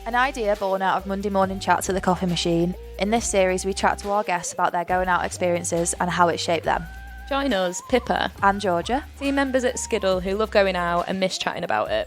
An idea born out of Monday morning chats at the coffee machine. In this series, we chat to our guests about their going out experiences and how it shaped them. Join us, Pippa And Georgia, team members at Skiddle who love going out and miss chatting about it.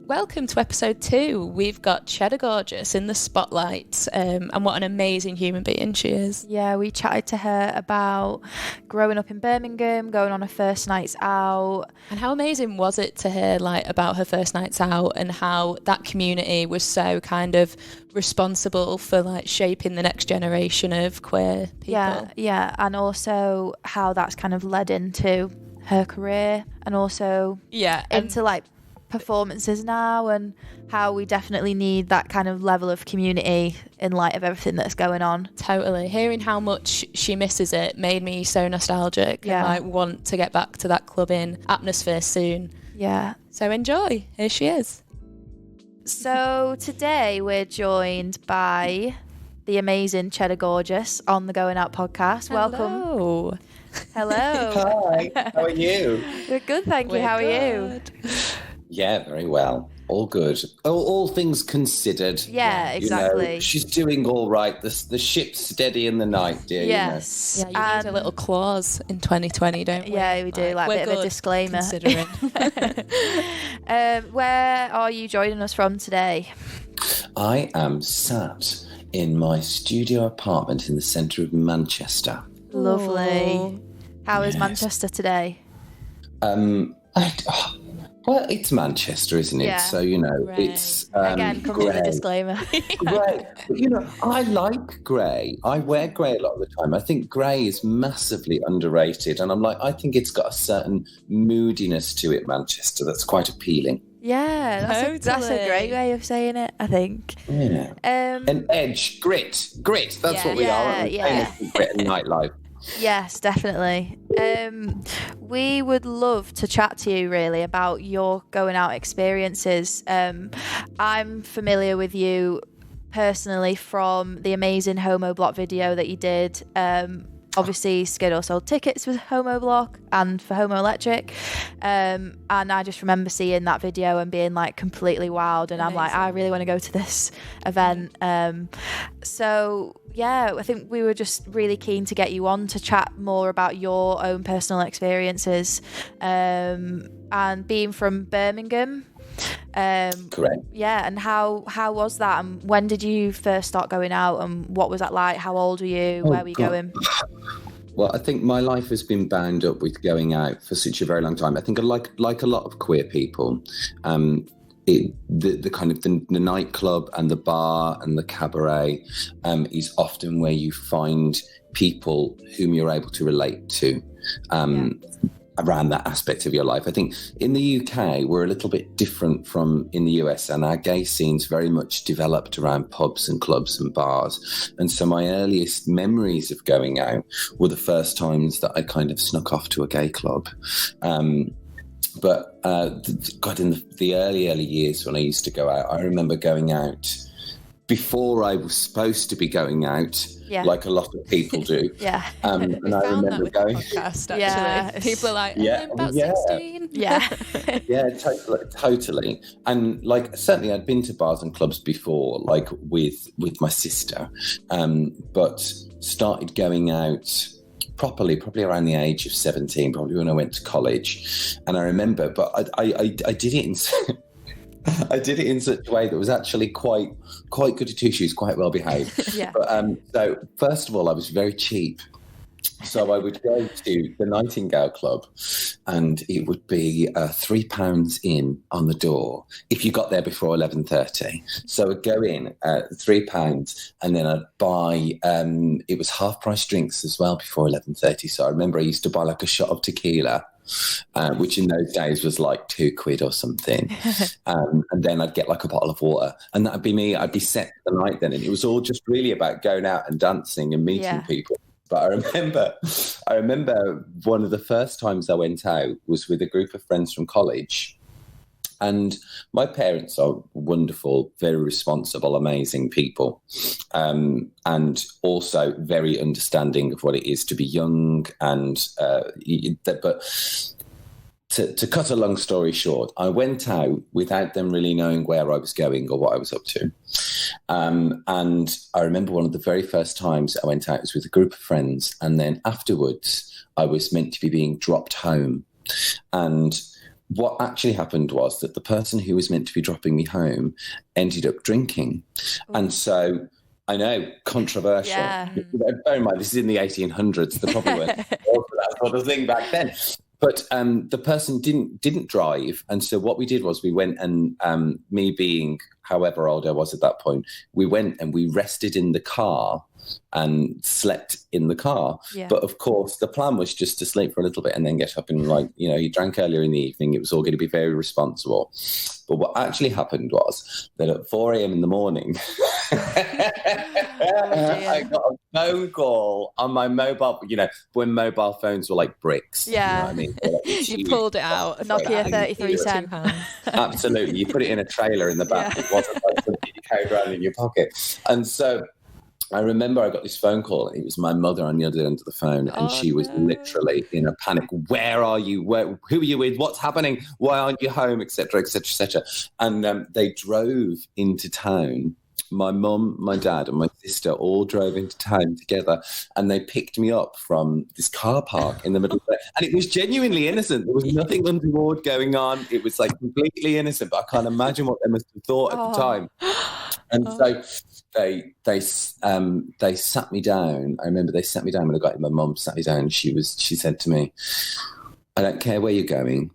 Welcome to episode 2. We've got Cheddar Gorgeous in the spotlight, and what an amazing human being she is. Yeah, we chatted to her about growing up in Birmingham, going on her first nights out. And how amazing was it to hear about her first nights out and how that community was so kind of responsible for shaping the next generation of queer people. Yeah, and also how that's kind of led into her career and also into performances now, and how we definitely need that kind of level of community in light of everything that's going on. Totally. Hearing how much she misses it made me so nostalgic and want to get back to that clubbing atmosphere soon. Yeah. So enjoy. Here she is. So today we're joined by the amazing Cheddar Gorgeous on the Going Out podcast. Hello. Hello. Hi, how are you? We're good, thank you. How are you? Yeah, very well. All good. All things considered. Yeah, exactly. She's doing all right. The ship's steady in the night, dear. Yes. Yeah, you need a little clause in 2020, don't we? Yeah, we do, a bit of a disclaimer. Considering. Where are you joining us from today? I am sat in my studio apartment in the centre of Manchester. Lovely. Oh. How is Manchester today? Well, it's Manchester, isn't it? Yeah. So, Right. it's Again, comes with a disclaimer. Grey. But, I like grey. I wear grey a lot of the time. I think grey is massively underrated. And I think it's got a certain moodiness to it, Manchester, that's quite appealing. Yeah, that's a great way of saying it, I think. Yeah. An edge, grit. That's what we are. Yeah. Grit and nightlife. Yes, definitely. We would love to chat to you really about your going out experiences. I'm familiar with you personally from the amazing Homo Block video that you did. Obviously, Skiddle sold tickets for Homo Block and for Homo Electric. And I just remember seeing that video and being completely wowed. And amazing. I'm I really want to go to this event. So, yeah, I think we were just really keen to get you on to chat more about your own personal experiences. And being from Birmingham. Correct. Yeah, and how was that? And when did you first start going out? And what was that like? How old were you? Where were you going? Well, I think my life has been bound up with going out for such a very long time. I think like a lot of queer people, the kind of the nightclub and the bar and the cabaret is often where you find people whom you're able to relate to. Around that aspect of your life. I think in the UK, we're a little bit different from in the US, and our gay scene's very much developed around pubs and clubs and bars. And so my earliest memories of going out were the first times that I kind of snuck off to a gay club. But in the early years when I used to go out, I remember going out before I was supposed to be going out, like a lot of people do. Yeah. And I remember going. Podcast, actually. Yeah. People are about 16. Yeah. Yeah, totally. And certainly I'd been to bars and clubs before, with my sister, but started going out properly, probably around the age of 17, probably when I went to college. And I remember, but I did it in. I did it in such a way that was actually quite good at two shoes, quite well behaved. Yeah. But, so first of all, I was very cheap. So I would go to the Nightingale Club and it would be £3 in on the door if you got there before 11:30. So I'd go in at £3 and then I'd buy, it was half price drinks as well before 11:30. So I remember I used to buy a shot of tequila, which in those days was £2 or something. And then I'd get a bottle of water and that'd be me. I'd be set for the night then. And it was all just really about going out and dancing and meeting people. But I remember one of the first times I went out was with a group of friends from college. And my parents are wonderful, very responsible, amazing people, and also very understanding of what it is to be young. And but to cut a long story short, I went out without them really knowing where I was going or what I was up to. And I remember one of the very first times I went out was with a group of friends. And then afterwards, I was meant to be being dropped home. And what actually happened was that the person who was meant to be dropping me home ended up drinking. And so, I know, controversial. Yeah. Bear in mind, this is in the 1800s. They probably weren't that sort of thing back then. But the person didn't drive. And so what we did was we went and me being however old I was at that point, we went and we rested in the car and slept in the car. Yeah. But of course, the plan was just to sleep for a little bit and then get up and, like, you know, you drank earlier in the evening. It was all going to be very responsible. But what actually happened was that at 4 a.m. in the morning, I got a phone call on my mobile, you know, when mobile phones were like bricks. Yeah. You know what I mean? Like, You pulled it out. Nokia 3310. Absolutely. You put it in a trailer in the back. Yeah. It wasn't like something you carried around in your pocket. And so I remember I got this phone call. It was my mother on the other end of the phone, and she was literally in a panic. Where are you? Who are you with? What's happening? Why aren't you home? Etc. Etc. Etc. And they drove into town. My mum, my dad, and my sister all drove into town together, and they picked me up from this car park in the middle of the day. And it was genuinely innocent. There was nothing untoward going on. It was like completely innocent, but I can't imagine what they must have thought at the time. And so they sat me down. I remember they sat me down when I got in. My mum sat me down, and she said to me, "I don't care where you're going.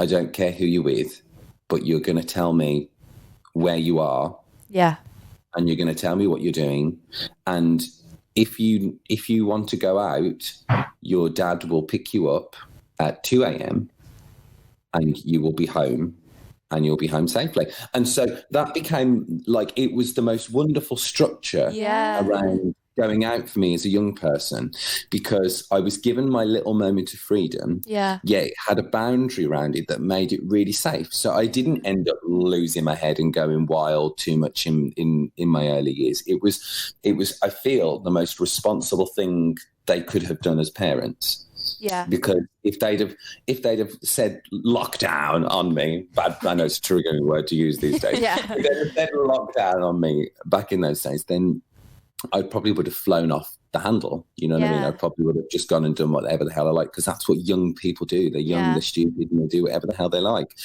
I don't care who you're with, but you're going to tell me where you are." Yeah. And you're going to tell me what you're doing. And if you want to go out, your dad will pick you up at 2 a.m. and you will be home, and you'll be home safely. And so that became like, it was the most wonderful structure around going out for me as a young person, because I was given my little moment of freedom. Yeah, it had a boundary around it that made it really safe. So I didn't end up losing my head and going wild too much in my early years. It was I feel the most responsible thing they could have done as parents. Yeah, because if they'd have said lockdown on me, I know it's a triggering word to use these days. If they'd have said lockdown on me back in those days, then I probably would have flown off the handle. You know what I mean? I probably would have just gone and done whatever the hell I like, because that's what young people do. They're young, they're stupid, and they do whatever the hell they like.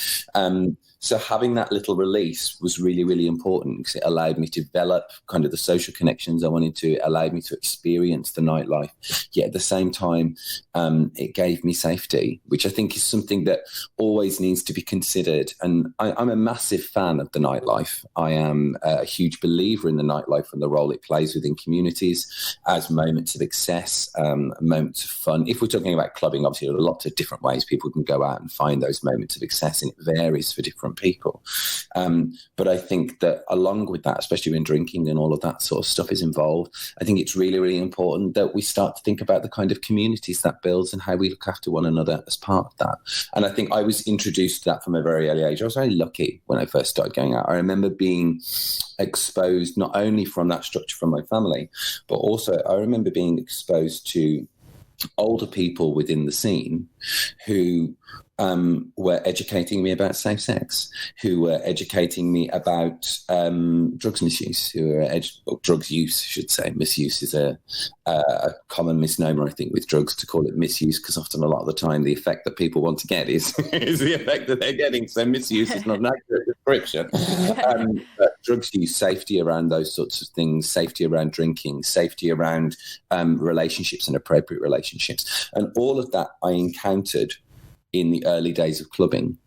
So having that little release was really, really important, because it allowed me to develop kind of the social connections I wanted to. It allowed me to experience the nightlife. Yet at the same time, it gave me safety, which I think is something that always needs to be considered. And I'm a massive fan of the nightlife. I am a huge believer in the nightlife and the role it plays within communities as moments of excess, moments of fun. If we're talking about clubbing, obviously there are lots of different ways people can go out and find those moments of excess, and it varies for different people. But I think that along with that, especially when drinking and all of that sort of stuff is involved, I think it's really, really important that we start to think about the kind of communities that builds and how we look after one another as part of that. And I think I was introduced to that from a very early age. I was very lucky when I first started going out. I remember being exposed not only from that structure from my family, but also I remember being exposed to older people within the scene who were educating me about safe sex, who were educating me about drugs misuse, drugs use, I should say. Misuse is a common misnomer, I think, with drugs, to call it misuse, because often a lot of the time the effect that people want to get is the effect that they're getting. So misuse is not an accurate description. Drugs use, safety around those sorts of things, safety around drinking, safety around relationships and appropriate relationships. And all of that I encountered in the early days of clubbing.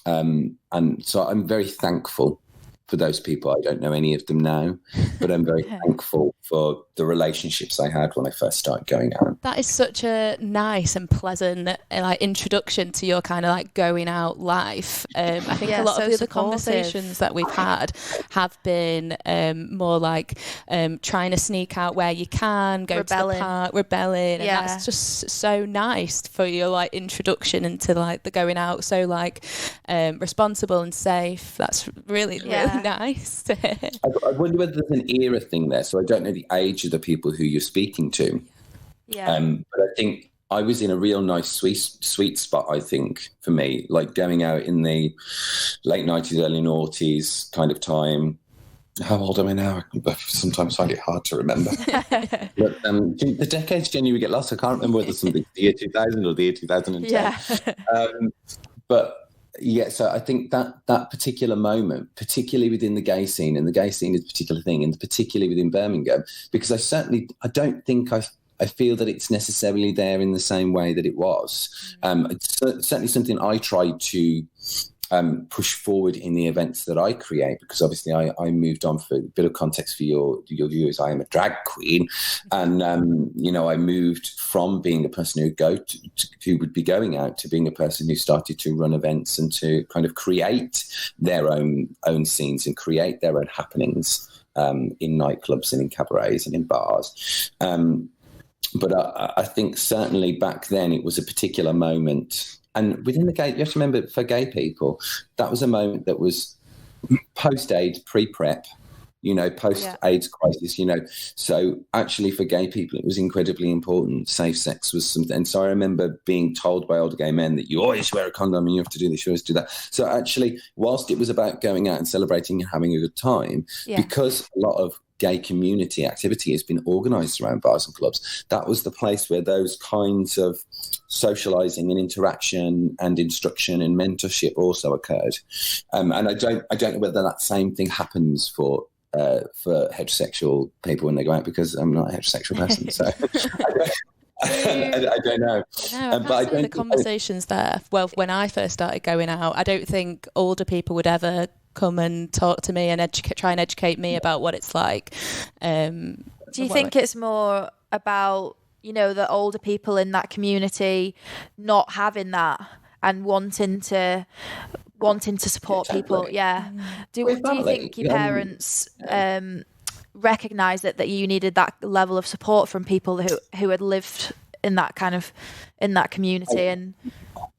And so I'm very thankful for those people. I don't know any of them now, but I'm very thankful for the relationships I had when I first started going out. That is such a nice and pleasant introduction to your kind of going out life. I think a lot of the other conversations that we've had have been more trying to sneak out where you can, go rebelling. To the park, rebelling, and that's just so nice for your introduction into the going out, so responsible and safe. That's really nice. I wonder whether there's an era thing there. So I don't know the age of the people who you're speaking to. Yeah. But I think I was in a real nice sweet spot, I think, for me, like going out in the late 90s, early noughties kind of time. How old am I now? I sometimes find it hard to remember. But the decades genuinely get lost. I can't remember whether something's the year 2000 or the year 2010. Yeah. But yeah, so I think that particular moment, particularly within the gay scene, and the gay scene is a particular thing, and particularly within Birmingham, because I don't think I feel that it's necessarily there in the same way that it was. It's certainly something I tried to push forward in the events that I create, because obviously I moved on. For a bit of context for your viewers, I am a drag queen, and I moved from being a person who would be going out to being a person who started to run events and to kind of create their own scenes and create their own happenings in nightclubs and in cabarets and in bars. But I think certainly back then it was a particular moment. And within the gay, you have to remember, for gay people, that was a moment that was post-AIDS, pre-PrEP, post-AIDS crisis, So actually for gay people, it was incredibly important. Safe sex was something. And so I remember being told by older gay men that you always wear a condom and you have to do this, you always do that. So actually, whilst it was about going out and celebrating and having a good time, because a lot of gay community activity has been organised around bars and clubs, that was the place where those kinds of socialising and interaction and instruction and mentorship also occurred. And I don't know whether that same thing happens for heterosexual people when they go out, because I'm not a heterosexual person, so I don't know. No, but I don't the conversations there. Well, when I first started going out, I don't think older people would ever come and talk to me and try and educate me about what it's like. Do you think it's more about, the older people in that community not having that and wanting to support people? Yeah. Do you think your parents recognise that you needed that level of support from people who had lived in that community?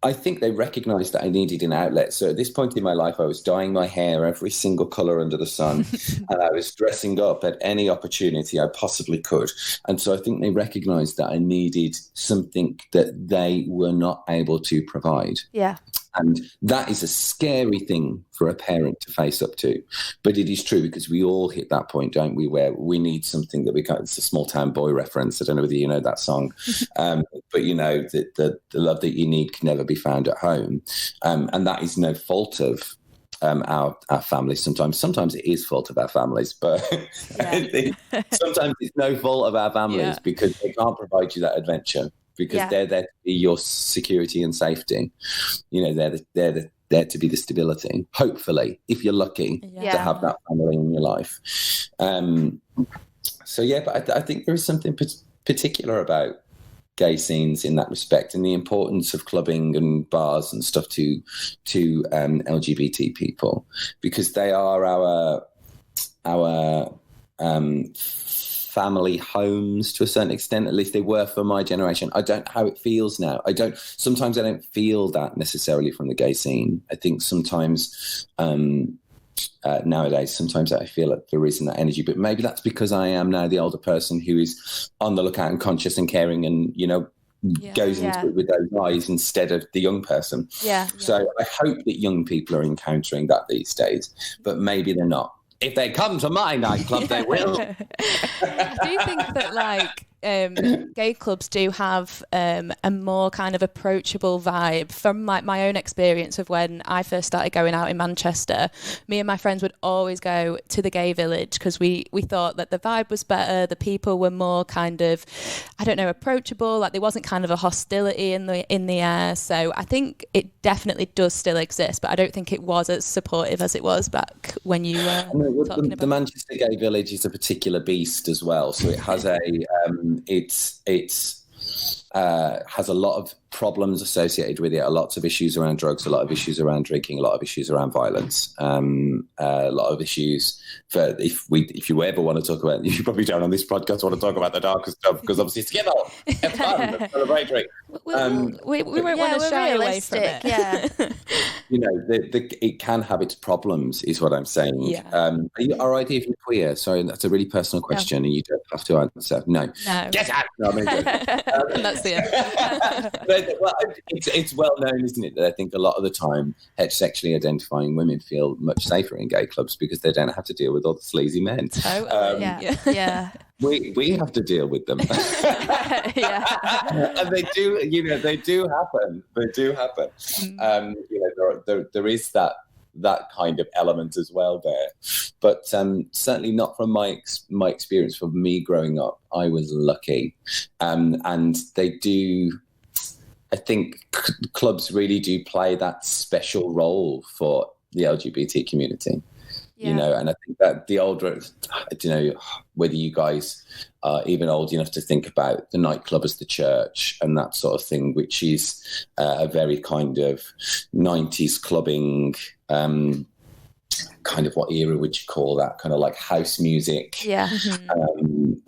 I think they recognised that I needed an outlet. So at this point in my life, I was dyeing my hair every single colour under the sun, and I was dressing up at any opportunity I possibly could. And so I think they recognised that I needed something that they were not able to provide. Yeah. And that is a scary thing for a parent to face up to. But it is true, because we all hit that point, don't we, where we need something that it's a Small Town Boy reference. I don't know whether you know that song. But the love that you need can never be found at home. And that is no fault of our families. Sometimes it is fault of our families, but sometimes it's no fault of our families because they can't provide you that adventure. Because they're there to be your security and safety. They're there to be the stability, hopefully, if you're lucky to have that family in your life. But I think there is something particular about gay scenes in that respect, and the importance of clubbing and bars and stuff to LGBT people, because they are our family homes to a certain extent. At least they were for my generation. I don't know how it feels now. Sometimes I don't feel that necessarily from the gay scene. I think sometimes nowadays, sometimes I feel like there isn't that energy, but maybe that's because I am now the older person who is on the lookout and conscious and caring and, goes into it with those eyes instead of the young person. So I hope that young people are encountering that these days, but maybe they're not. If they come to my nightclub, they will. I do think that gay clubs do have a more kind of approachable vibe. From my own experience of when I first started going out in Manchester, me and my friends would always go to the gay village because we thought that the vibe was better, the people were more kind of, approachable, like there wasn't kind of a hostility in the air. So I think it definitely does still exist, but I don't think it was as supportive as it was back when you were talking about the Manchester gay village is a particular beast as well. So it has has a lot of problems associated with it, lots of issues around drugs, a lot of issues around drinking, a lot of issues around violence, a lot of issues for if you ever want to talk about, you probably don't on this podcast want to talk about the darker stuff, because obviously Skiddle, it's fun, it's celebratory. We won't want to shy away from it. Yeah. It can have its problems, is what I'm saying. Yeah. Our idea of queer, sorry, that's a really personal question, and you don't have to answer. No. Get out! No, that's the end. Well, it's well known, isn't it, that I think a lot of the time heterosexually identifying women feel much safer in gay clubs because they don't have to deal with all the sleazy men. Totally. Yeah. We have to deal with them. And they do happen. They do happen. There is that kind of element as well there, but certainly not from my experience. From me growing up, I was lucky, and they do. I think clubs really do play that special role for the LGBT community. And I think that the older, I don't know whether you guys are even old enough to think about the nightclub as the church and that sort of thing, which is a very kind of 90s clubbing, kind of, what era would you call that? Kind of like house music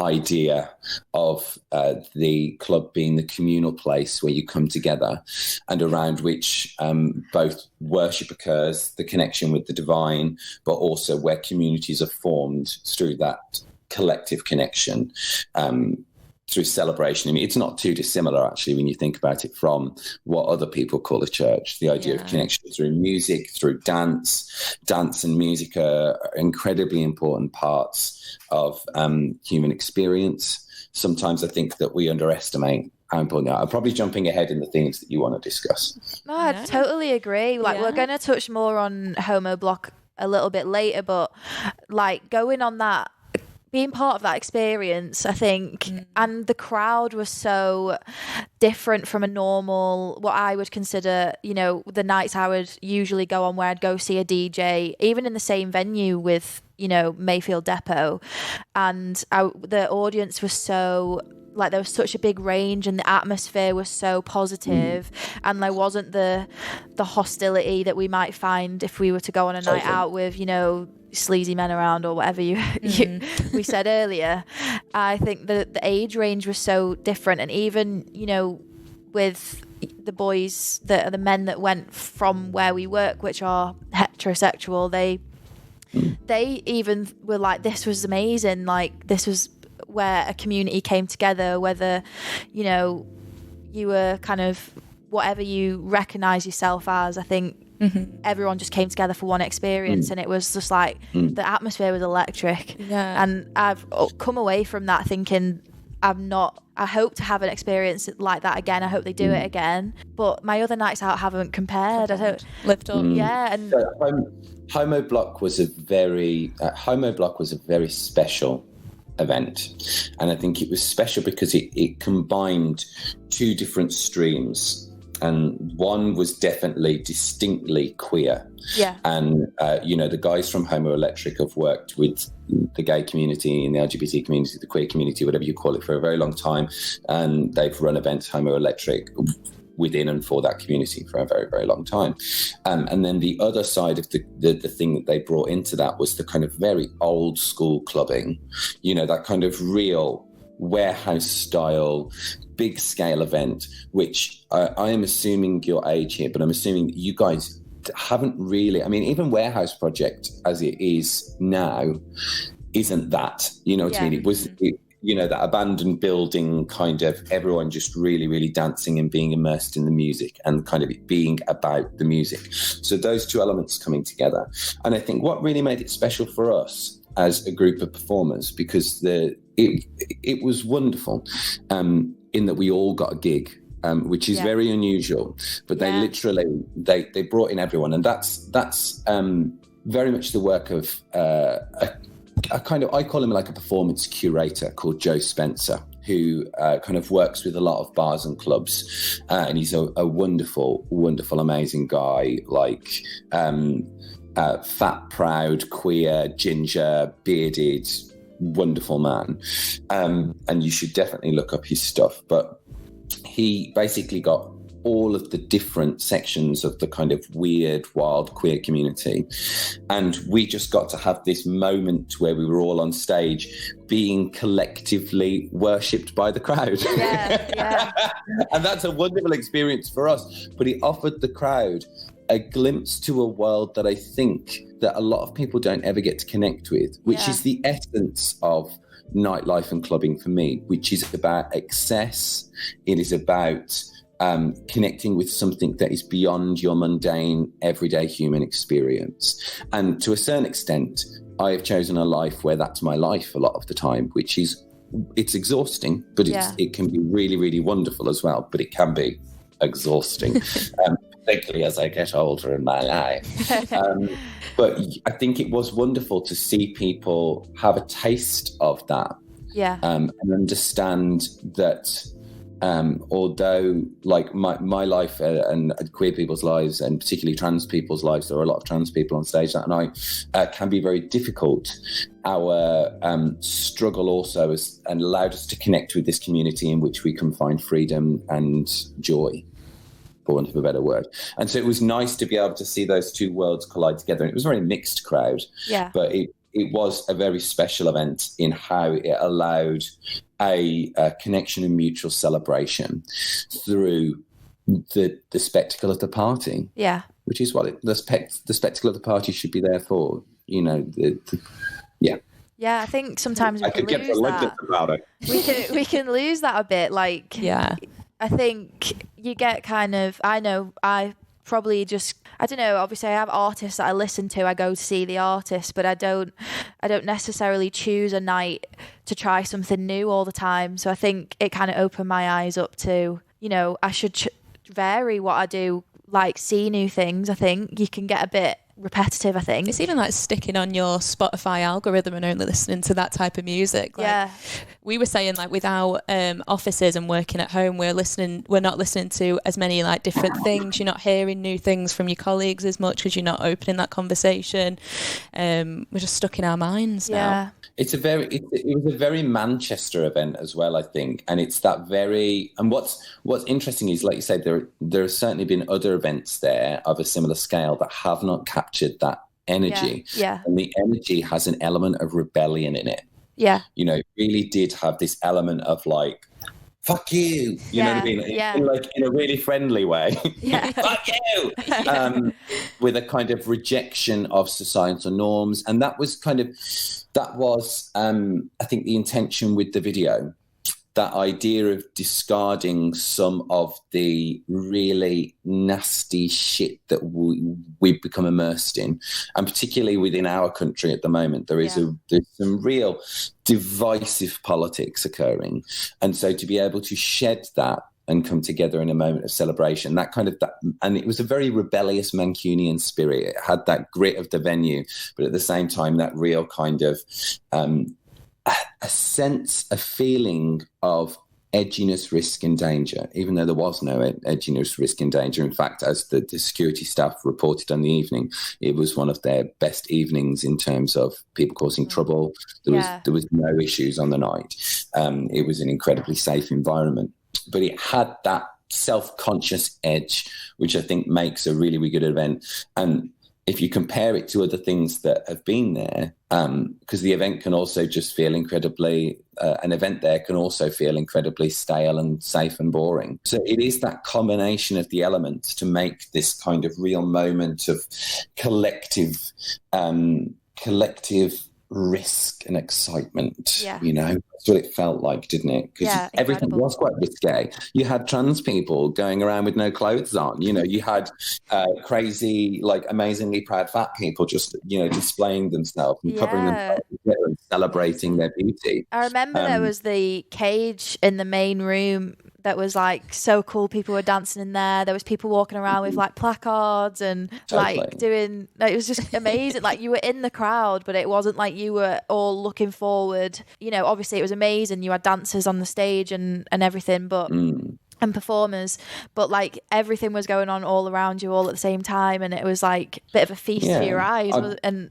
idea of the club being the communal place where you come together and around which both worship occurs, the connection with the divine, but also where communities are formed through that collective connection, through celebration. I mean, it's not too dissimilar, actually, when you think about it, from what other people call a church. The idea of connection through music, through dance. Dance and music are incredibly important parts of human experience. Sometimes I think that we underestimate how important they are. I'm probably jumping ahead in the things that you want to discuss. No, I totally agree. We're going to touch more on Homo Block a little bit later, but going on that, being part of that experience, I think, and the crowd was so different from a normal, what I would consider, the nights I would usually go on where I'd go see a DJ, even in the same venue with, Mayfield Depot. And the audience was so, there was such a big range, and the atmosphere was so positive, and there wasn't the hostility that we might find if we were to go on a night out with, sleazy men around or whatever we said earlier. I think the age range was so different, and even with the boys that are the men that went from where we work, which are heterosexual, they even were like, this was amazing, this was where a community came together, whether you were kind of whatever you recognize yourself as. I think everyone just came together for one experience, and it was just the atmosphere was electric. And I've come away from that thinking, I hope to have an experience like that again. I hope they do it again, but my other nights out haven't compared. I don't lived up. And so, Homo Block was a very special event, and I think it was special because it combined two different streams, and one was definitely distinctly queer. And the guys from Homo Electric have worked with the gay community and the LGBT community, the queer community, whatever you call it, for a very long time, and they've run events, Homo Electric, within and for that community for a very, very long time. And then the other side of the thing that they brought into that was the kind of very old school clubbing, that kind of real warehouse style, big scale event, which I am assuming your age here, but I'm assuming you guys haven't really, I mean, even Warehouse Project as it is now isn't that, what I mean? It was, that abandoned building, kind of everyone just really, really dancing and being immersed in the music and kind of it being about the music. So those two elements coming together. And I think what really made it special for us as a group of performers, because it was wonderful in that we all got a gig, which is very unusual, but they literally, they brought in everyone. And that's very much the work of a kind of, I call him like a performance curator called Joe Spencer, who kind of works with a lot of bars and clubs. And he's a wonderful, wonderful, amazing guy, fat, proud, queer, ginger, bearded, wonderful man. And you should definitely look up his stuff. But he basically got all of the different sections of the kind of weird, wild queer community. And we just got to have this moment where we were all on stage being collectively worshipped by the crowd. Yeah. And that's a wonderful experience for us. But it offered the crowd a glimpse to a world that I think that a lot of people don't ever get to connect with, which is the essence of nightlife and clubbing for me, which is about excess. It is about connecting with something that is beyond your mundane, everyday human experience. And to a certain extent, I have chosen a life where that's my life a lot of the time, which is, it's exhausting, but it can be really, really wonderful as well, but it can be exhausting, particularly as I get older in my life. But I think it was wonderful to see people have a taste of that, and understand that although like my life and queer people's lives, and particularly trans people's lives, there are a lot of trans people on stage that night, can be very difficult. Our struggle also has allowed us to connect with this community in which we can find freedom and joy, for want of a better word. And so it was nice to be able to see those two worlds collide together. And it was a very mixed crowd, but it was a very special event in how it allowed a connection and mutual celebration through the spectacle of the party. Yeah. Which is what the spectacle of the party should be there for, you know, Yeah, I think sometimes we can lose that. About it. We can lose that a bit. Like, I think you get kind of, I probably just, I don't know, obviously I have artists that I listen to, I go to see the artist, but I don't necessarily choose a night to try something new all the time. So I think it kind of opened my eyes up to, you know, I should vary what I do, like see new things. I think you can get a bit repetitive. I think it's even like sticking on your Spotify algorithm and only listening to that type of music. Like, we were saying, like, without offices and working at home, we're not listening to as many like different things. You're not hearing new things from your colleagues as much because you're not opening that conversation. We're just stuck in our minds now. It was a very Manchester event as well, I think, and it's that very. And what's interesting is, like you said, there have certainly been other events there of a similar scale that have not captured that energy. And the energy has an element of rebellion in it. You know, it really did have this element of like, fuck you, you know what I mean? In a really friendly way. Fuck you! With a kind of rejection of societal norms. And that was I think the intention with the video, that idea of discarding some of the really nasty shit that we've become immersed in. And particularly within our country at the moment, there's some real divisive politics occurring. And so to be able to shed that and come together in a moment of celebration, and it was a very rebellious Mancunian spirit. It had that grit of the venue, but at the same time, that real kind of a sense, a feeling of edginess, risk and danger, even though there was no edginess, risk and danger. In fact, as the security staff reported on the evening, it was one of their best evenings in terms of people causing trouble. There was no issues on the night. It was an incredibly safe environment, but it had that self-conscious edge, which I think makes a really, really good event. And if you compare it to other things that have been there, because the event can also just feel incredibly, an event there can also feel incredibly stale and safe and boring. So it is that combination of the elements to make this kind of real moment of collective risk and excitement. You know, that's what it felt like, didn't it? Because everything was quite risque. You had trans people going around with no clothes on. You know, you had crazy, like amazingly proud fat people just, you know, displaying themselves and covering themselves and celebrating their beauty. I remember there was the cage in the main room that was like so cool. People were dancing in there. There was people walking around with like placards and like doing, like, it was just amazing. Like, you were in the crowd, but it wasn't like you were all looking forward. You know, obviously it was amazing. You had dancers on the stage and everything, but and performers, but like everything was going on all around you all at the same time, and it was like a bit of a feast for your eyes.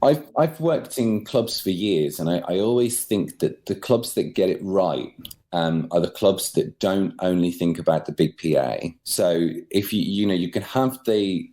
I've worked in clubs for years, and I always think that the clubs that get it right are the clubs that don't only think about the big PA. So if you can have the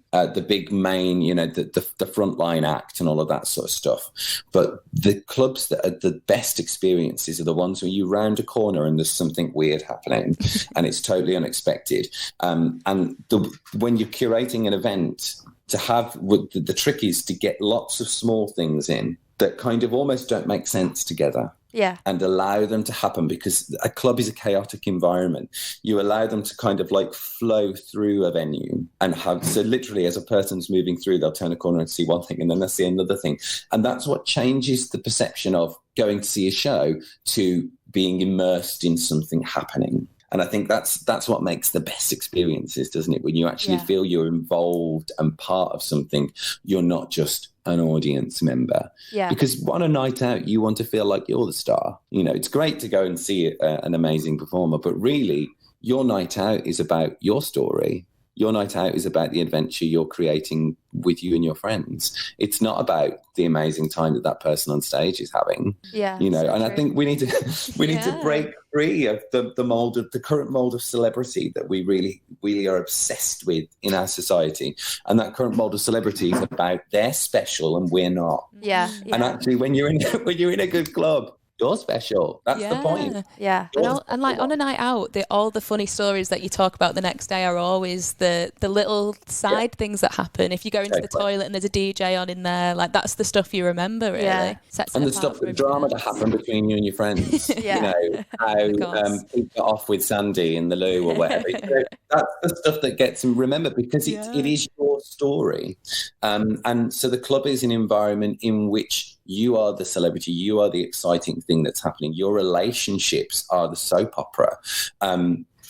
big main, the frontline act and all of that sort of stuff. But the clubs that are the best experiences are the ones where you round a corner and there's something weird happening and it's totally unexpected. When you're curating an event, the trick is to get lots of small things in that kind of almost don't make sense together. Yeah. And allow them to happen, because a club is a chaotic environment. You allow them to kind of like flow through a venue and so literally as a person's moving through, they'll turn a corner and see one thing and then they'll see another thing. And that's what changes the perception of going to see a show to being immersed in something happening. And I think that's what makes the best experiences, doesn't it? When you actually feel you're involved and part of something, you're not just an audience member. Yeah. Because on a night out, you want to feel like you're the star. It's great to go and see an amazing performer, but really, your night out is about your story. Your night out is about the adventure you're creating with you and your friends. It's not about the amazing time that person on stage is having. Yeah. And true. I think we need to break free of the current mold of celebrity that we really are obsessed with in our society. And that current mold of celebrity is about they're special and we're not. Yeah. And actually, when you're in a good club, you're special. That's the point. Yeah. And like on a night out, all the funny stories that you talk about the next day are always the little side things that happen. If you go into the toilet and there's a DJ on in there, like that's the stuff you remember, really. Yeah. And the drama that happened between you and your friends. How people got off with Sandy in the loo or whatever. That's the stuff that gets them remembered, because it is your story. And so the club is an environment in which you are the celebrity, you are the exciting thing that's happening. Your relationships are the soap opera,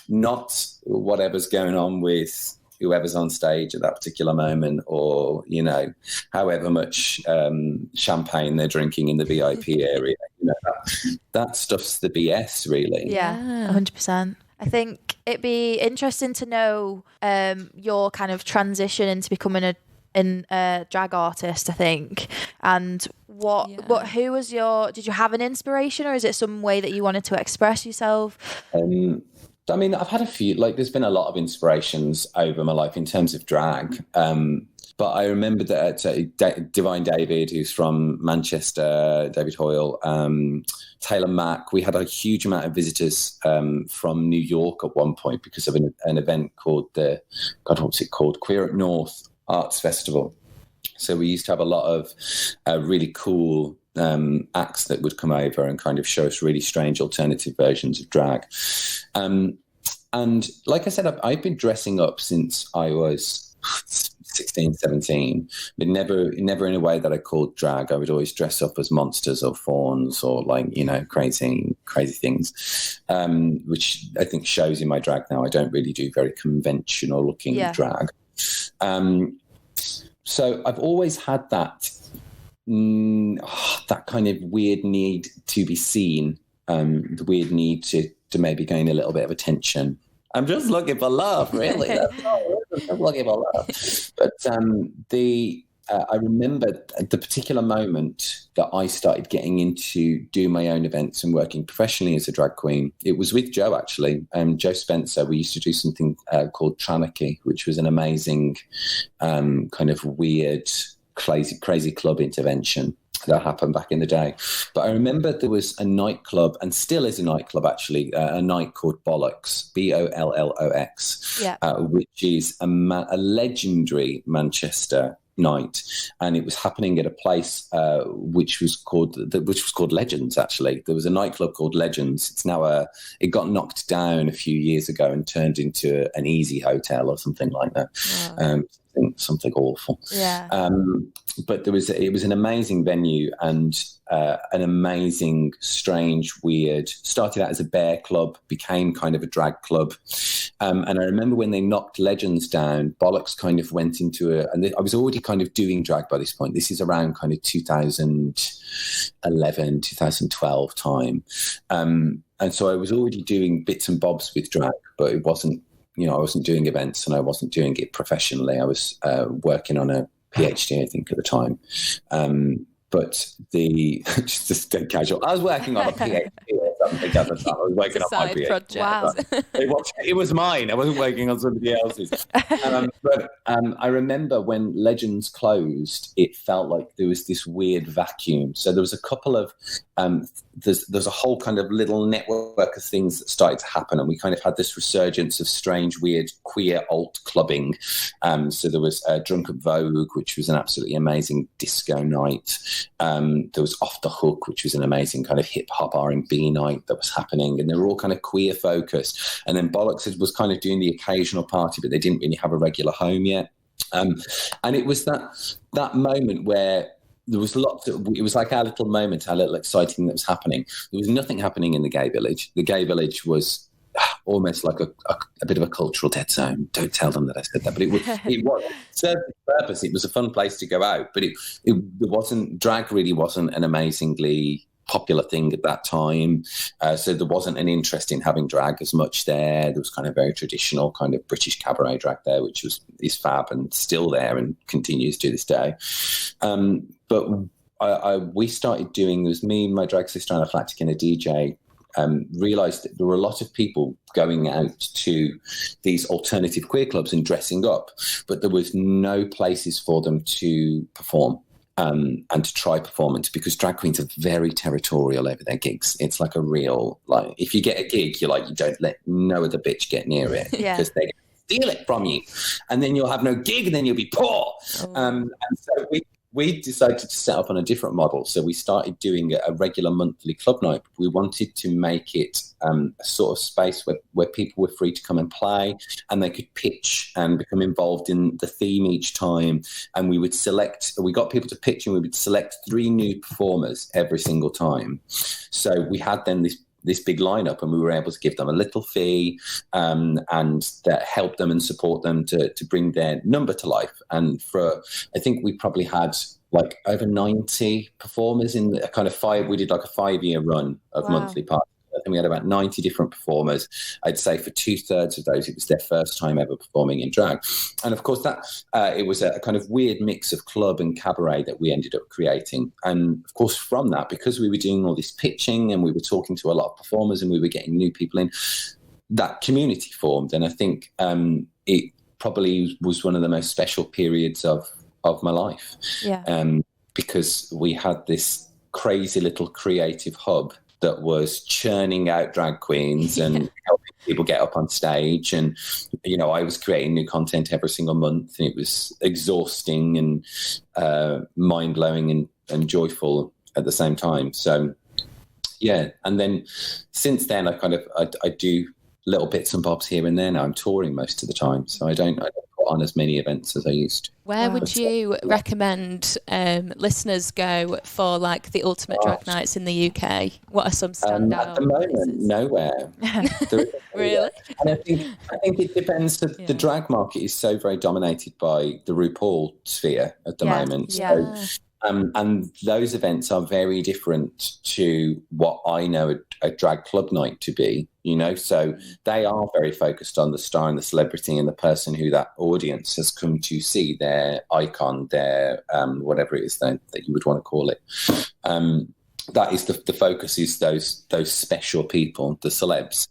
not whatever's going on with whoever's on stage at that particular moment, or, however much champagne they're drinking in the VIP area. That stuff's the BS, really. Yeah, 100%. I think it'd be interesting to know your kind of transition into becoming a drag artist, I think, and who was did you have an inspiration, or is it some way that you wanted to express yourself? I mean, I've had a few, there's been a lot of inspirations over my life in terms of drag. But I remember that Divine David, who's from Manchester, David Hoyle, Taylor Mack, we had a huge amount of visitors from New York at one point because of an event called Queer Up North Arts Festival. So we used to have a lot of really cool acts that would come over and kind of show us really strange alternative versions of drag. And like I said, I've been dressing up since I was 16, 17, but never in a way that I called drag. I would always dress up as monsters or fawns or crazy things, which I think shows in my drag now. I don't really do very conventional looking drag. So I've always had that kind of weird need to be seen, the weird need to maybe gain a little bit of attention. I'm just looking for love, really. That's all. I'm looking for love. But I remember the particular moment that I started getting into doing my own events and working professionally as a drag queen. It was with Joe, actually. Joe Spencer. We used to do something called Tranarchy, which was an amazing kind of weird, crazy club intervention that happened back in the day. But I remember there was a nightclub, and still is a nightclub actually, a night called Bollocks, Bollox, which is a legendary Manchester night, and it was happening at a place which was called Legends. Actually, there was a nightclub called Legends. It's now it got knocked down a few years ago and turned into an Easy Hotel or something like that. Wow. Something awful. But it was an amazing venue and an amazing, strange, weird. Started out as a bear club, became kind of a drag club. And I remember when they knocked Legends down, Bollocks kind of went into and I was already kind of doing drag by this point. This is around kind of 2011, 2012 time. And so I was already doing bits and bobs with drag, but it wasn't, I wasn't doing events and I wasn't doing it professionally. I was working on a PhD, I think, at the time. But just casual. I was working on a PhD, I something at the time. I was working on my project. Wow. It was mine. I wasn't working on somebody else's. But I remember when Legends closed, it felt like there was this weird vacuum. So there was a couple of there's a whole kind of little network of things that started to happen, and we kind of had this resurgence of strange, weird, queer alt clubbing. So there was Drunken Vogue, which was an absolutely amazing disco night. There was Off the Hook, which was an amazing kind of hip hop R&B night that was happening, and they were all kind of queer focused. And then Bollocks was kind of doing the occasional party, but they didn't really have a regular home yet. And it was that moment where there was it was like our little moment, our little exciting that was happening. There was nothing happening in the gay village. The gay village was almost like a bit of a cultural dead zone. Don't tell them that I said that, but it served its purpose. It was a fun place to go out, but drag really wasn't an amazingly popular thing at that time. So there wasn't an interest in having drag as much there. There was kind of very traditional kind of British cabaret drag there, which is fab and still there and continues to this day. But we started doing, it was me, my drag sister, and a Flactic and a DJ, realised that there were a lot of people going out to these alternative queer clubs and dressing up, but there was no places for them to perform. And to try performance, because drag queens are very territorial over their gigs. It's like a real, like, if you get a gig, you're like, you don't let no other bitch get near it, because they steal it from you, and then you'll have no gig, and then you'll be poor. And so we decided to set up on a different model. So we started doing a regular monthly club night. We wanted to make it a sort of space where people were free to come and play, and they could pitch and become involved in the theme each time. And we got people to pitch, and we would select 3 new performers every single time. So we had then this big lineup, and we were able to give them a little fee and that helped them and support them to bring their number to life. And I think we probably had like over 90 performers in a kind of we did like a 5-year run of monthly parties. I think we had about 90 different performers. I'd say for 2/3 of those, it was their first time ever performing in drag. And of course, it was a kind of weird mix of club and cabaret that we ended up creating. And of course, from that, because we were doing all this pitching and we were talking to a lot of performers and we were getting new people in, that community formed. And I think it probably was one of the most special periods of my life. Because we had this crazy little creative hub that was churning out drag queens and helping people get up on stage. And, I was creating new content every single month, and it was exhausting and mind-blowing and joyful at the same time. So, yeah. And then since then, I do little bits and bobs here and there now. I'm touring most of the time, so I don't put on as many events as I used to. Where would you recommend listeners go for like the ultimate drag nights in the UK? What are some standout at the moment, places? Nowhere. Really? And I think it depends. The drag market is so very dominated by the RuPaul sphere at the moment. So, and those events are very different to what I know a drag club night to be, so they are very focused on the star and the celebrity and the person who that audience has come to see, their icon, their whatever it is that you would want to call it. That is the focus, is those special people, the celebs.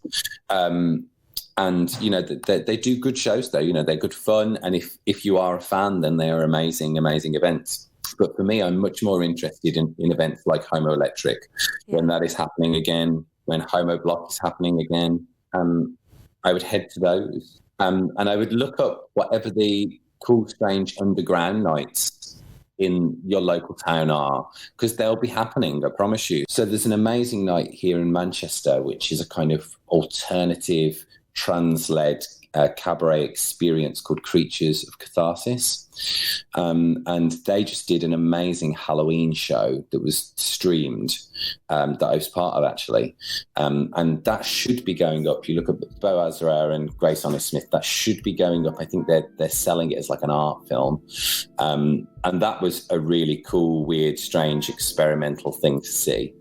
And, they do good shows, though. They're good fun. And if you are a fan, then they are amazing, amazing events. But for me, I'm much more interested in events like Homo Electric, when that is happening again, when Homo Block is happening again. I would head to those. And I would look up whatever the cool, strange underground nights in your local town are, because they'll be happening, I promise you. So there's an amazing night here in Manchester, which is a kind of alternative, trans-led cabaret experience called Creatures of Catharsis. And they just did an amazing Halloween show that was streamed, that I was part of, actually. And that should be going up. If you look at Bo Azra and Grace Honor-Smith, that should be going up. I think they're selling it as like an art film. And that was a really cool, weird, strange, experimental thing to see.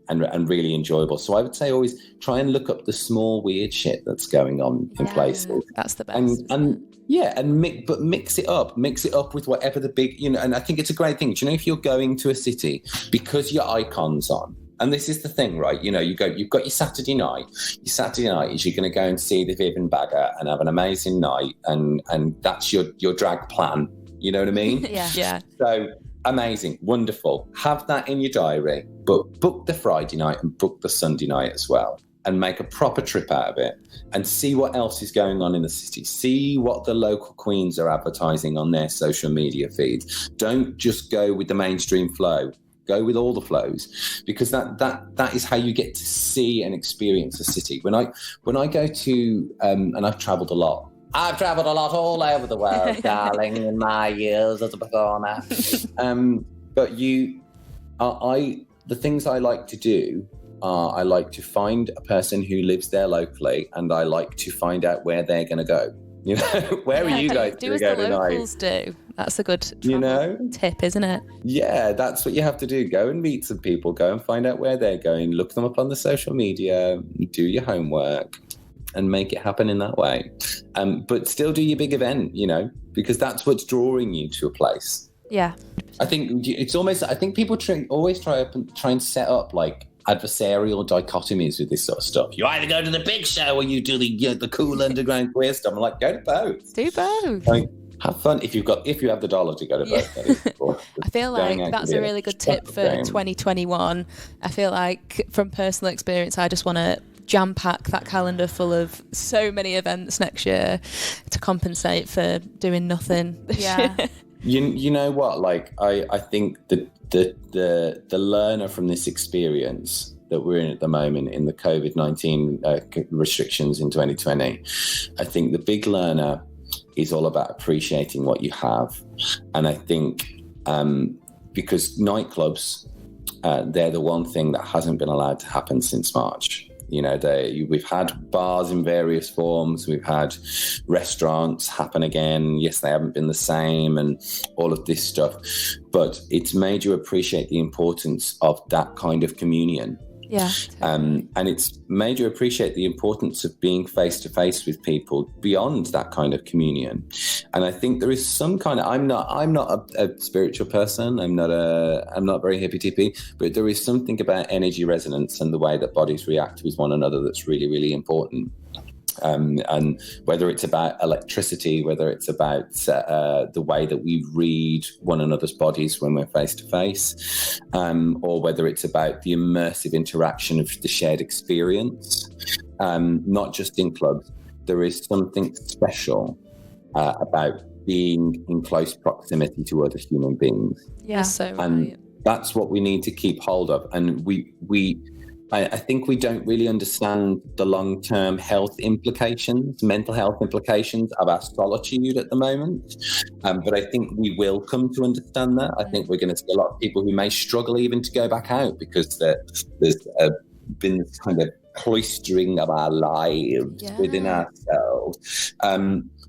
And really enjoyable. So I would say always try and look up the small weird shit that's going on in places. That's the best. But mix it up with whatever the big, and I think it's a great thing. Do you know, if you're going to a city, because your icon's on, And this is the thing, right? You've got your Saturday night. Your Saturday night is you're going to go and see the Viv and Bagger and have an amazing night, and that's your drag plan. You know what I mean? Yeah. So amazing, wonderful. Have that in your diary, but book the Friday night and book the Sunday night as well, and make a proper trip out of it, and see what else is going on in the city. See what the local queens are advertising on their social media feeds. Don't just go with the mainstream flow. Go with all the flows, because that is how you get to see and experience a city. When I go to and I've travelled a lot. I've travelled a lot all over the world, darling, in my years as a performer. But the things I like to do are, I like to find a person who lives there locally, and I like to find out where they're going to go. Where are you guys going to go tonight? Do as the locals do. That's a good tip, isn't it? Yeah, that's what you have to do. Go and meet some people. Go and find out where they're going. Look them up on the social media. Do your homework, and make it happen in that way. But still do your big event, because that's what's drawing you to a place. Yeah. I think it's almost, I think people always try and set up like adversarial dichotomies with this sort of stuff. You either go to the big show or you do the cool underground queer stuff. I'm like, go to both. Do both. Like, have fun if you have the dollar to go to both. I feel like that's a really good tip for 2021. I feel like from personal experience, I just want to jam pack that calendar full of so many events next year to compensate for doing nothing this year. You know what? Like I think the learner from this experience that we're in at the moment in the COVID-19 restrictions in 2020, I think the big learner is all about appreciating what you have. And I think because nightclubs, they're the one thing that hasn't been allowed to happen since March. We've had bars in various forms. We've had restaurants happen again. Yes, they haven't been the same and all of this stuff. But it's made you appreciate the importance of that kind of communion. Yeah. And it's made you appreciate the importance of being face to face with people beyond that kind of communion. And I think there is some kind of, I'm not a spiritual person. I'm not very hippy tippy, but there is something about energy resonance and the way that bodies react with one another that's really, really important. And whether it's about electricity, whether it's about the way that we read one another's bodies when we're face to face, or whether it's about the immersive interaction of the shared experience, not just in clubs, there is something special about being in close proximity to other human beings. Yeah, so and that's what we need to keep hold of. And I think we don't really understand the long-term health implications, mental health implications of our solitude at the moment. But I think we will come to understand that. I think we're going to see a lot of people who may struggle even to go back out because there's been this kind of cloistering of our lives within ourselves.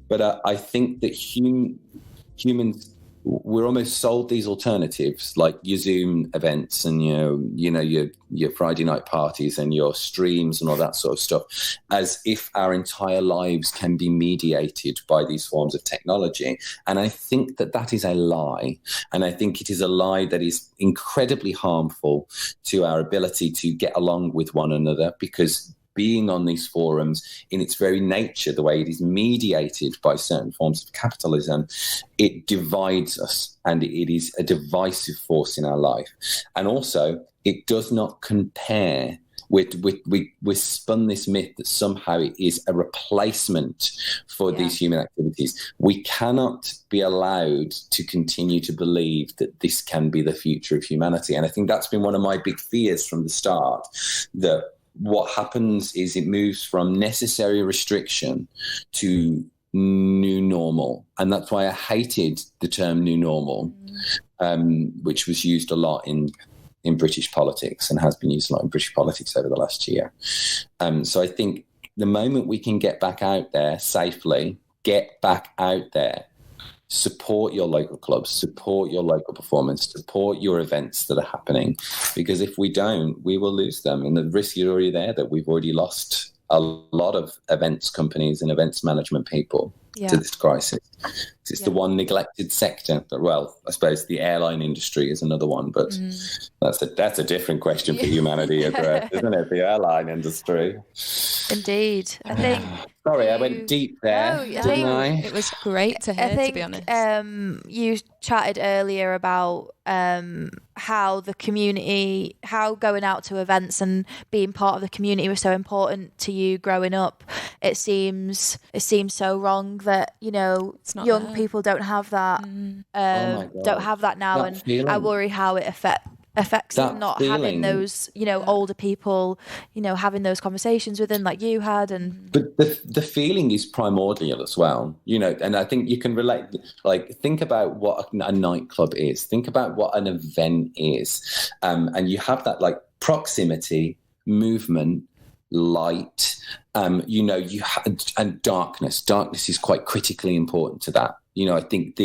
But I think that humans, we're almost sold these alternatives like your Zoom events and your Friday night parties and your streams and all that sort of stuff, as if our entire lives can be mediated by these forms of technology. And I think that is a lie. And I think it is a lie that is incredibly harmful to our ability to get along with one another, because being on these forums in its very nature, the way it is mediated by certain forms of capitalism, it divides us and it is a divisive force in our life. And also, it does not compare. We're spun this myth that somehow it is a replacement for these human activities. We cannot be allowed to continue to believe that this can be the future of humanity. And I think that's been one of my big fears from the start, that what happens is it moves from necessary restriction to new normal. And that's why I hated the term new normal, which was used a lot in British politics and has been used a lot in British politics over the last year. So I think the moment we can get back out there safely, get back out there, support your local clubs, support your local performance, support your events that are happening, because if we don't, we will lose them. And the risk is already there that we've already lost a lot of events companies and events management people to this crisis. It's the one neglected sector that, well, I suppose the airline industry is another one, but that's a different question for humanity to address, isn't it? The airline industry. Indeed. I think... Sorry, I went deep there, didn't I? It was great to hear, to be honest. You chatted earlier about how the community, how going out to events and being part of the community was so important to you growing up. It seems so wrong that, you know, young people don't have that, don't have that now, and feeling. I worry how it affects them not having those, you know, older people, you know, having those conversations with them like you had. But the feeling is primordial as well, you know, and I think you can relate, like, think about what a nightclub is, think about what an event is, and you have that, like, proximity, movement, light, you know, and darkness is quite critically important to that. You know, I think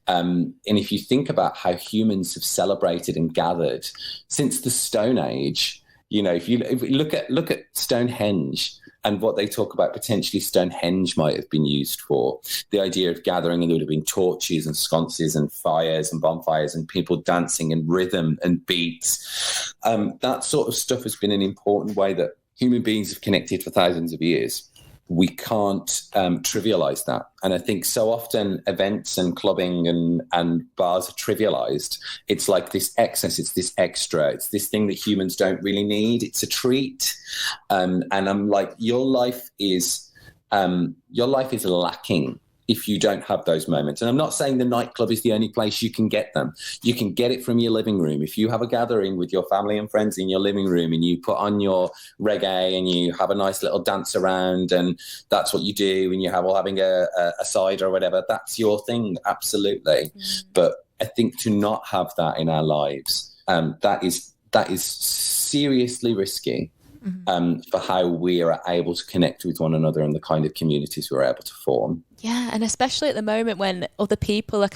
and if you think about how humans have celebrated and gathered since the Stone Age, you know, if you look at Stonehenge and what they talk about potentially Stonehenge might have been used for, the idea of gathering, and there would have been torches and sconces and fires and bonfires and people dancing and rhythm and beats. That sort of stuff has been an important way that human beings have connected for thousands of years. We can't trivialize that. And I think so often events and clubbing and bars are trivialized. It's like this excess, it's this extra, it's this thing that humans don't really need. It's a treat. And I'm like, your life is lacking if you don't have those moments. And I'm not saying the nightclub is the only place you can get them. You can get it from your living room. If you have a gathering with your family and friends in your living room and you put on your reggae and you have a nice little dance around and that's what you do, and you have all having a cider or whatever, that's your thing, absolutely. But I think to not have that in our lives, that is seriously risky. For how we are able to connect with one another and the kind of communities we're able to form. Yeah, and especially at the moment when other people are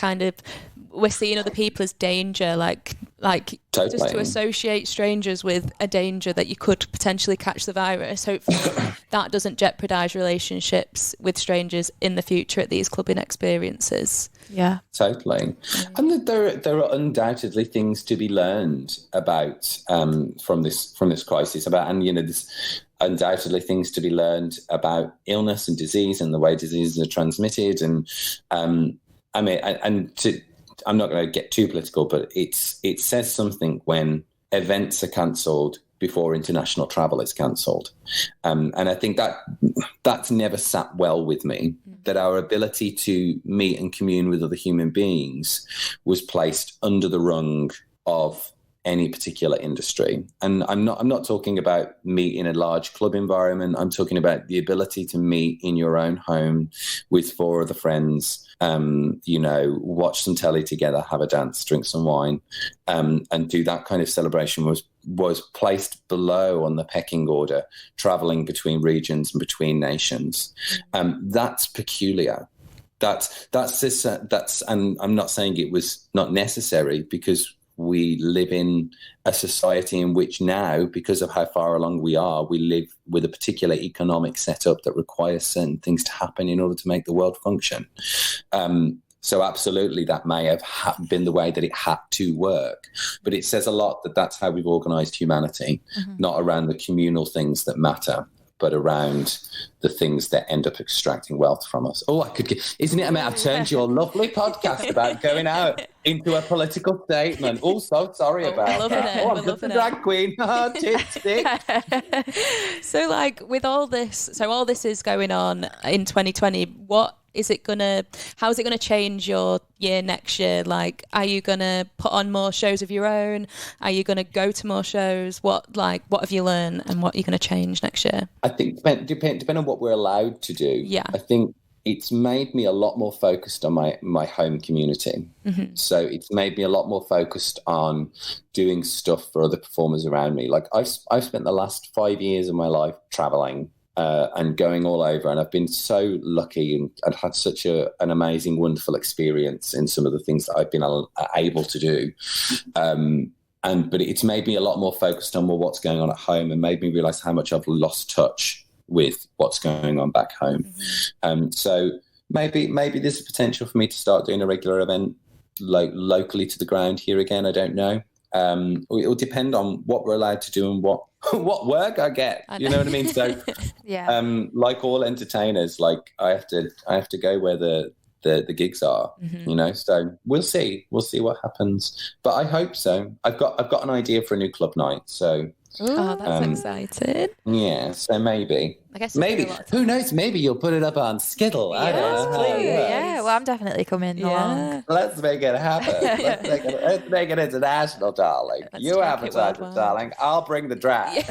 we're seeing other people as danger, like totally. Just to associate strangers with a danger that you could potentially catch the virus. Hopefully that doesn't jeopardise relationships with strangers in the future at these clubbing experiences. Yeah, totally. And there are undoubtedly things to be learned about from this crisis, and you know, there's undoubtedly things to be learned about illness and disease and the way diseases are transmitted. And I mean, I'm not going to get too political, but it says something when events are cancelled before international travel is cancelled. And I think that's never sat well with me, that our ability to meet and commune with other human beings was placed under the rung of any particular industry. And I'm not talking about meet in a large club environment. I'm talking about the ability to meet in your own home with 4 other friends, you know, watch some telly together, have a dance, drink some wine, and do that kind of celebration was placed below on the pecking order, traveling between regions and between nations. That's peculiar. And I'm not saying it was not necessary, because we live in a society in which now, because of how far along we are, we live with a particular economic setup that requires certain things to happen in order to make the world function. So absolutely, that may have been the way that it had to work. But it says a lot that that's how we've organised humanity, not around the communal things that matter, but around the things that end up extracting wealth from us. Oh, isn't it? I mean, I've turned your lovely podcast about going out into a political statement. Oh, so sorry about that. I'm just a drag queen. So, like, with all this, all this is going on in 2020, how is it gonna change your year next year? Like, are you gonna put on more shows of your own? Are you gonna go to more shows? What have you learned, and what are you gonna change next year? I think depending on what we're allowed to do. Yeah. I think it's made me a lot more focused on my home community. So it's made me a lot more focused on doing stuff for other performers around me. Like I've spent the last 5 years of my life traveling. And going all over, and I've been so lucky and had such an amazing, wonderful experience in some of the things that I've been able to do. But it's made me a lot more focused on what's going on at home, and made me realise how much I've lost touch with what's going on back home. So maybe there's a potential for me to start doing a regular event locally to the ground here again. I don't know. It will depend on what we're allowed to do and what work I get. You know what I mean? So, like all entertainers, like I have to go where the gigs are. You know. So we'll see what happens. But I hope so. I've got an idea for a new club night. So. Oh, that's exciting. Yeah, so maybe. I guess who knows? Maybe you'll put it up on Skiddle. Yes, I don't know. Please. Yeah, well, I'm definitely coming along. Let's make it happen. Let's make it international, darling. You advertise it, darling. I'll bring the drag.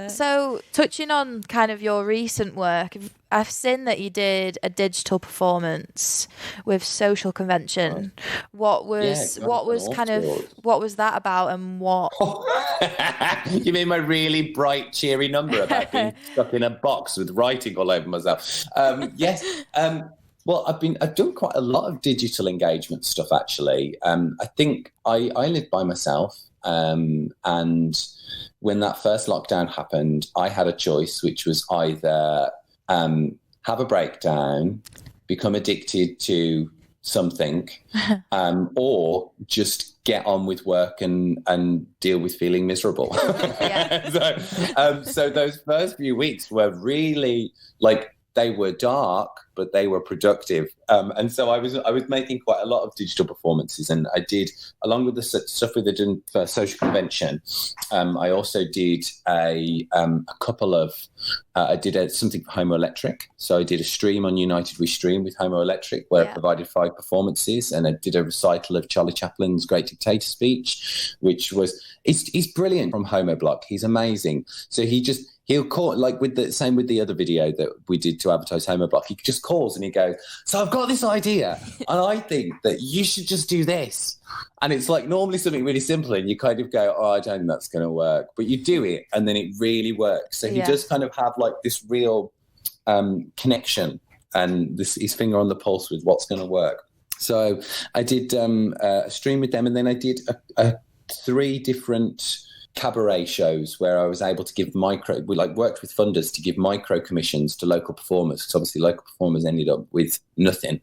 So, touching on kind of your recent work, I've seen that you did a digital performance with Social Convention. What was that about, and what? You mean my really bright, cheery number about being stuck in a box with writing all over myself? Yes. Well, I've done quite a lot of digital engagement stuff, actually. I think I live by myself, and when that first lockdown happened, I had a choice, which was either have a breakdown, become addicted to something, or just get on with work and deal with feeling miserable. So those first few weeks were really they were dark, but they were productive. And so I was making quite a lot of digital performances, and I did, along with the stuff we did for Social Convention, I also did a couple of, I did something for Homo Electric. So I did a stream on United We Stream with Homo Electric, where I provided 5 performances, and I did a recital of Charlie Chaplin's Great Dictator speech, which was, he's brilliant from Homo Block. He's amazing. So he'll call, like with the other video that we did to advertise Homo Block. He just calls and he goes, so I've got this idea and I think that you should just do this. And it's like normally something really simple and you kind of go, oh, I don't think that's going to work. But you do it and then it really works. So he does kind of have like this real connection and his finger on the pulse with what's going to work. So I did a stream with them, and then I did 3 different cabaret shows where I was able to give we worked with funders to give micro commissions to local performers, because obviously local performers ended up with nothing.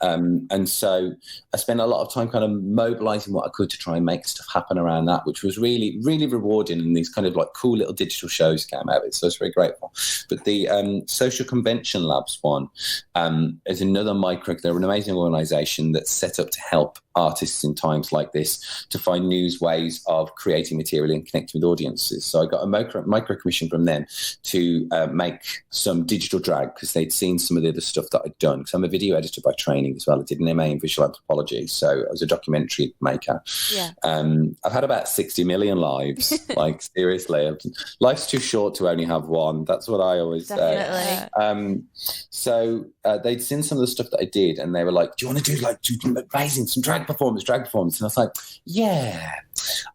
And so I spent a lot of time kind of mobilizing what I could to try and make stuff happen around that, which was really, really rewarding. And these kind of like cool little digital shows came out of it. So I was very grateful. But the Social Convention Labs one is another they're an amazing organization that's set up to help artists in times like this to find new ways of creating material and connecting with audiences. So I got a micro commission from them to make some digital drag, because they'd seen some of the other stuff that I'd done. Because I'm a video editor by training as well. I did an MA in visual anthropology, so I was a documentary maker. I've had about 60 million lives. Like, seriously, life's too short to only have one. That's what I always say. So they'd seen some of the stuff that I did, and they were like, do you want to do amazing, some drag performance? And I was like, yeah,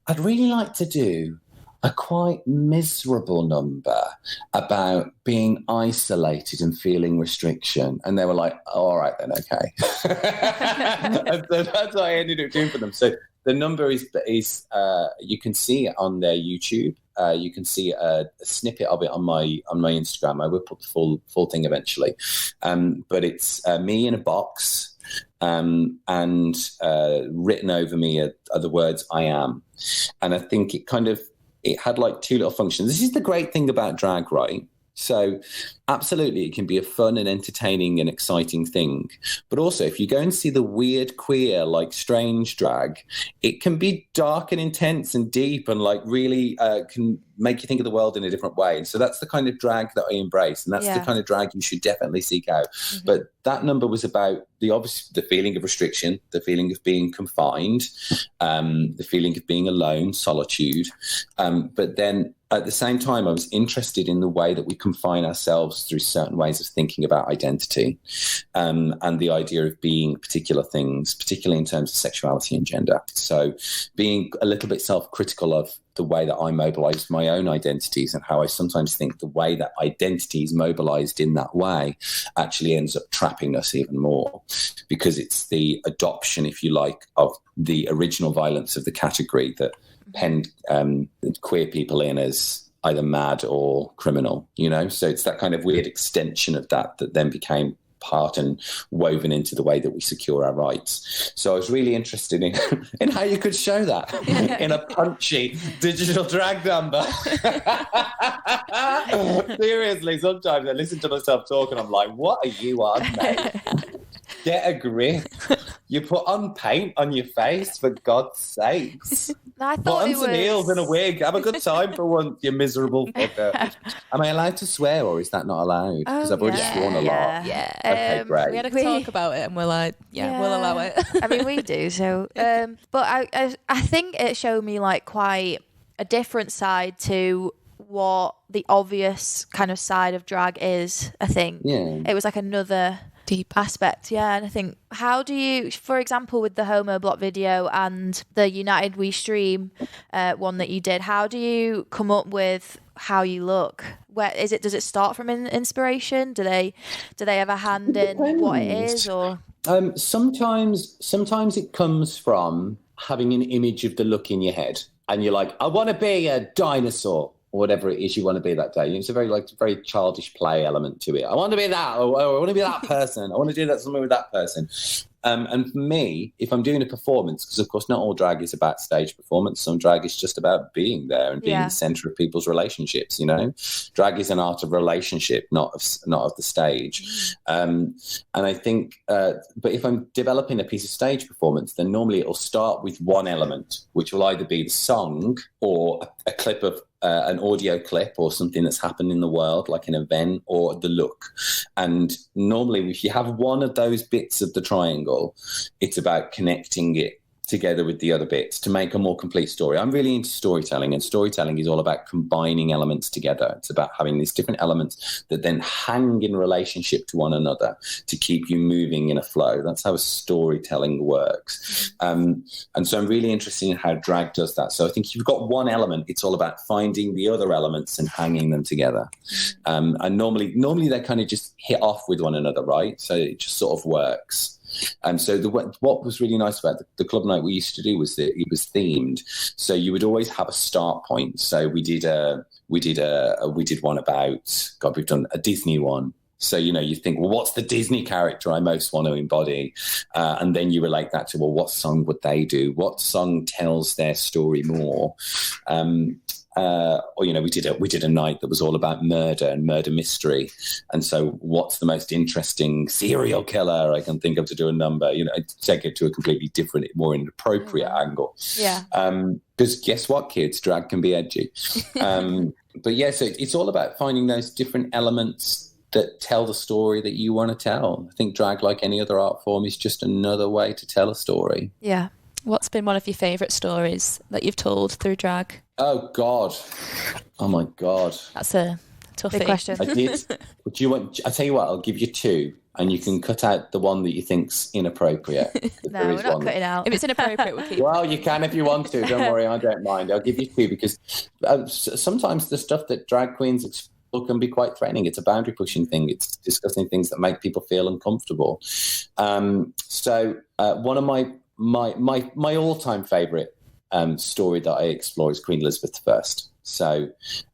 I'd really like to do a quite miserable number about being isolated and feeling restriction. And they were like, all right then, okay. And so that's what I ended up doing for them. So the number is you can see it on their YouTube. You can see a snippet of it on my Instagram. I will put the full thing eventually. But it's me in a box, and written over me are the words I am. And I think it had like 2 little functions. This is the great thing about drag, right? So absolutely, it can be a fun and entertaining and exciting thing. But also, if you go and see the weird, queer, like strange drag, it can be dark and intense and deep and like really can make you think of the world in a different way. And so that's the kind of drag that I embrace. And that's the kind of drag you should definitely seek out. But that number was about the feeling of restriction, the feeling of being confined, the feeling of being alone, solitude. But then at the same time, I was interested in the way that we confine ourselves through certain ways of thinking about identity, and the idea of being particular things, particularly in terms of sexuality and gender. So being a little bit self-critical of the way that I mobilize my own identities, and how I sometimes think the way that identity is mobilized in that way actually ends up trapping us even more, because it's the adoption, if you like, of the original violence of the category that penned queer people in as either mad or criminal, you know? So it's that kind of weird extension of that then became part and woven into the way that we secure our rights. So I was really interested in how you could show that in a punchy digital drag number. Seriously, sometimes I listen to myself talk and I'm like, what are you on, mate? Get a grip. You put on paint on your face, for God's sakes. I Put on some heels and a wig. Have a good time for once, you miserable fucker. Am I allowed to swear, or is that not allowed? Because I've already sworn a lot. Yeah. Okay, great. We had a talk about it and we're like, we'll allow it. I mean, we do. So, but I think it showed me like quite a different side to what the obvious kind of side of drag is. I think it was like another deep aspect, and I think, how do you, for example, with the Homo Block video and the United We Stream one that you did, how do you come up with how you look? Where is it? Does it start from inspiration? Do they have a hand in what it is, or sometimes it comes from having an image of the look in your head, and you're like, I want to be a dinosaur, or whatever it is you want to be that day. It's a very childish play element to it. I want to be that, or I want to be that person. I want to do that something with that person. And for me, if I'm doing a performance, because of course not all drag is about stage performance. Some drag is just about being there and being the centre of people's relationships. You know, drag is an art of relationship, not of the stage. And I think, but if I'm developing a piece of stage performance, then normally it'll start with one element, which will either be the song or a clip of an audio clip or something that's happened in the world, like an event, or the look. And normally, if you have one of those bits of the triangle, it's about connecting it together with the other bits to make a more complete story. I'm really into storytelling, and storytelling is all about combining elements together. It's about having these different elements that then hang in relationship to one another to keep you moving in a flow. That's how storytelling works. And so I'm really interested in how drag does that. So I think if you've got one element, it's all about finding the other elements and hanging them together. And normally they kind of just hit off with one another, right? So it just sort of works. And so what was really nice about the club night we used to do was that it was themed. So you would always have a start point. So we did one about, God, we've done a Disney one. So, you know, you think, well, what's the Disney character I most want to embody? And then you relate that to, well, what song would they do? What song tells their story more? Or, you know, we did a night that was all about murder and murder mystery. And so what's the most interesting serial killer I can think of to do a number? You know, take it to a completely different, more inappropriate angle. Yeah. Because guess what, kids? Drag can be edgy. But yeah, so it's all about finding those different elements that tell the story that you want to tell. I think drag, like any other art form, is just another way to tell a story. Yeah. What's been one of your favourite stories that you've told through drag? Oh, God. Oh, my God. That's a tough question. I did. Would you want? I tell you what, I'll give you two, and you can cut out the one that you think's inappropriate. No, we're not cutting out. If it's inappropriate, we'll keep. Well, you can if you want to. Don't worry, I don't mind. I'll give you two because sometimes the stuff that drag queens explore can be quite threatening. It's a boundary pushing thing. It's discussing things that make people feel uncomfortable. So one of my all-time favourite story that I explore is Queen Elizabeth I. So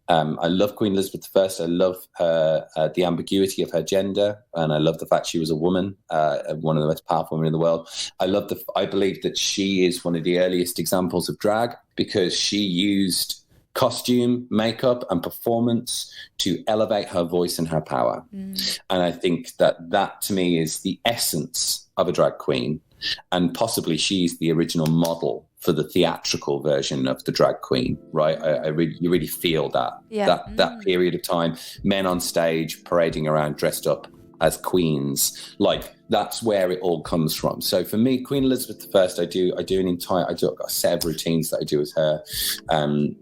I love Queen Elizabeth I. I love the ambiguity of her gender, and I love the fact she was a woman, one of the most powerful women in the world. I believe that she is one of the earliest examples of drag because she used costume, makeup, and performance to elevate her voice and her power. And I think that to me is the essence of a drag queen. And possibly she's the original model for the theatrical version of the drag queen, right? You really feel that period of time, men on stage parading around dressed up as queens, like that's where it all comes from. So for me, Queen Elizabeth I, I do a set of routines that I do with her,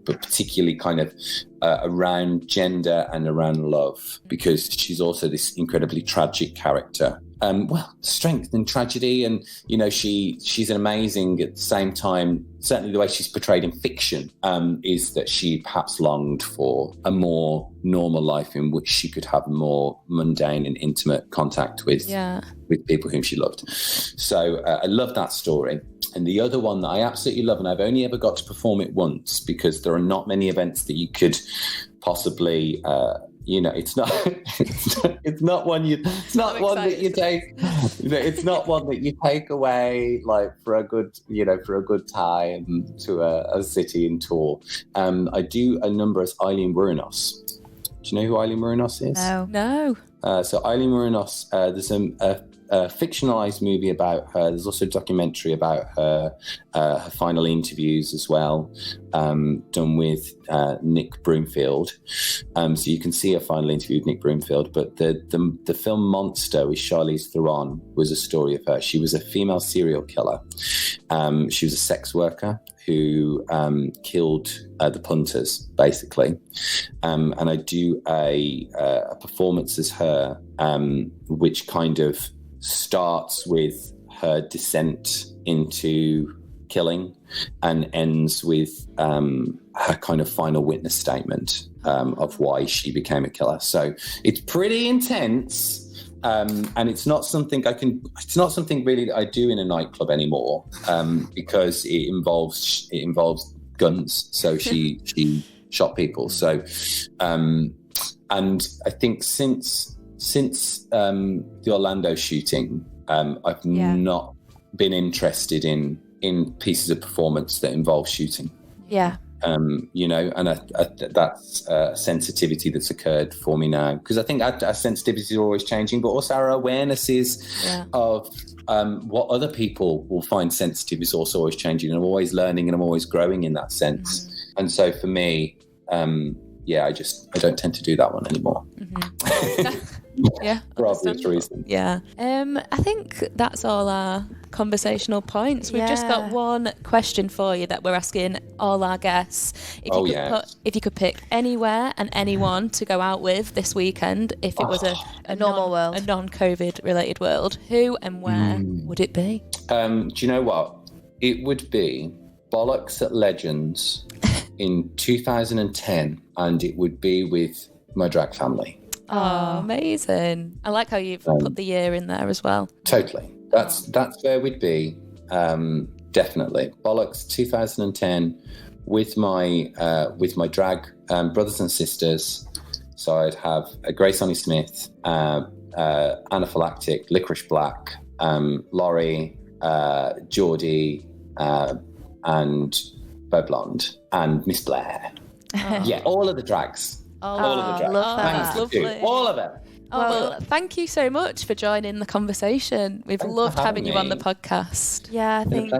but particularly kind of around gender and around love, because she's also this incredibly tragic character. Strength and tragedy, and you know she's an amazing. At the same time, certainly the way she's portrayed in fiction is that she perhaps longed for a more normal life in which she could have more mundane and intimate contact with people whom she loved. So I love that story. And the other one that I absolutely love, and I've only ever got to perform it once because there are not many events that you could possibly you know, it's not it's not one that you take. It's not one that you take away like for a good time to a city and tour. I do a number as Eileen Wuornos. Do you know who Eileen Wuornos is? No. So Eileen Wuornos, there's a fictionalized movie about her. There's also a documentary about her final interviews as well, done with Nick Broomfield. So you can see a final interview with Nick Broomfield. But the film Monster with Charlize Theron was a story of her. She was a female serial killer. She was a sex worker who killed the punters, basically. And I do a performance as her, which kind of starts with her descent into killing and ends with her kind of final witness statement of why she became a killer. So it's pretty intense. And it's not something really that I do in a nightclub anymore, because it involves guns. So she shot people. So, and I think since the Orlando shooting, I've not been interested in pieces of performance that involve shooting. Yeah. You know, and that's a sensitivity that's occurred for me now, because I think our sensitivities are always changing, but also our awarenesses of what other people will find sensitive is also always changing, and I'm always learning and I'm always growing in that sense. Mm-hmm. And so for me, I don't tend to do that one anymore. Mm-hmm. Yeah, for obvious reasons. Yeah. I think that's all our conversational points. We've just got one question for you that we're asking all our guests. If you could pick anywhere and anyone to go out with this weekend, if it was a normal world, a non-COVID related world, who and where would it be? Do you know what? It would be Bollocks at Legends in 2010, and it would be with my drag family. Oh, amazing. I like how you've put the year in there as well. Totally. That's where we'd be. Definitely. Bollocks 2010 with my drag brothers and sisters. So I'd have Grace Honey Smith, Anaphylactic, Licorice Black, Laurie, Geordie, and Bo Blonde, and Miss Blair. Yeah, all of the drags. All of the drags. Love that. Lovely. All of them. Well, thank you so much for joining the conversation. We've loved having you on the podcast. Yeah, I think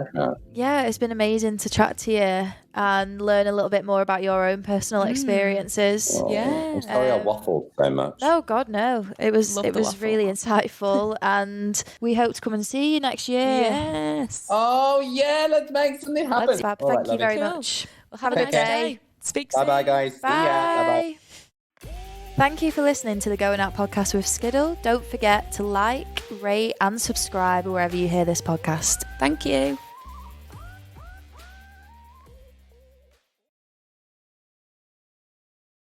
it's been amazing to chat to you and learn a little bit more about your own personal experiences. I'm sorry I waffled so much. Oh God, no. It was really insightful, and we hope to come and see you next year. Yes. Oh yeah, let's make something happen. Thank you very much. Well, have a nice day. Speak soon. Bye guys. Bye. See ya. Bye. Thank you for listening to the Going Out podcast with Skiddle. Don't forget to like, rate and subscribe wherever you hear this podcast. Thank you.